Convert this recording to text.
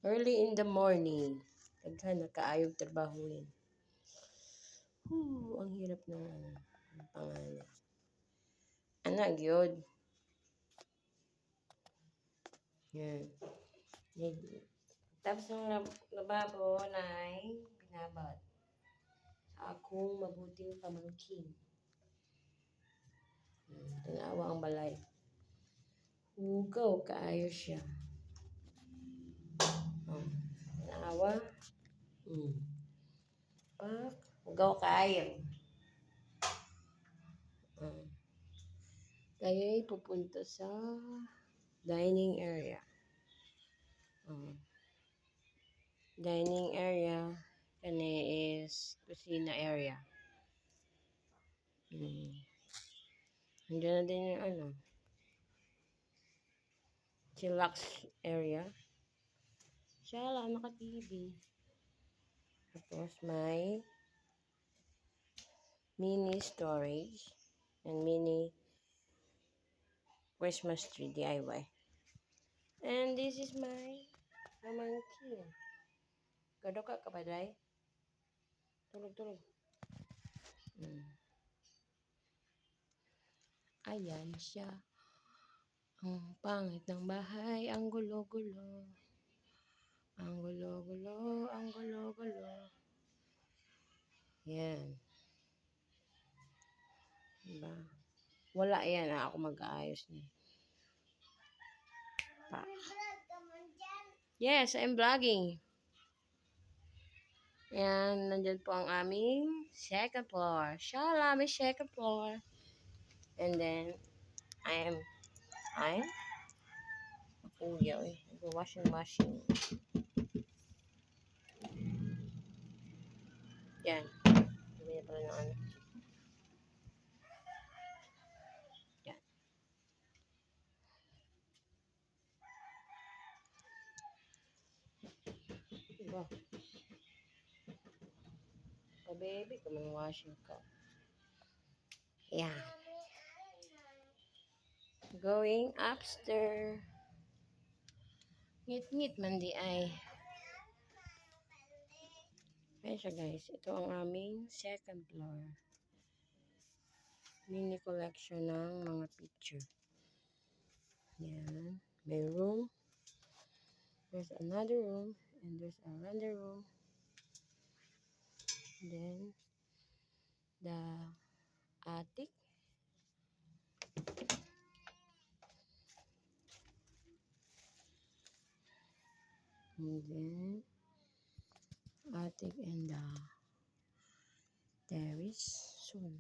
Early in the morning. Daghan na kaayog trabahuin. Ang hirap na pangalan. Anak, yun. Yan. Tapos ng lababo na ay binabad sa akong mabuting pamangkin. Tanawa ang balay. Hugaw, kaayo siya. Tanawa. Pak, hugaw kaayo. Kayo'y pupunta sa dining area. Dining area, kani is kusina area. Nandiyan na din yung chillax area. Siya lang naka-TV. Tapos may mini storage and mini Christmas tree DIY. And this is my pamangkin. Gado ka kapaday? Tulog. Ayan siya. Ang pangit ng bahay, ang gulo-gulo. Ang gulo-gulo, ang gulo-gulo. Yan. Diba? Wala yan. Ako mag-aayos niya. Yes, I'm vlogging. Yan, nandyan po ang aming second floor. Shala, may second floor. And then, I'm washing machine. Yan. Sabi niya pala ng ano. Yan. Diba? Baby, come on, washing ka. Yeah. Going upstairs. Ngit-ngit man di ay. Ayan siya guys. Ito ang aming second floor. Mini collection ng mga picture. Yan. May room. There's another room. And there's another room. Then, the attic. And then, attic and the terrace soon.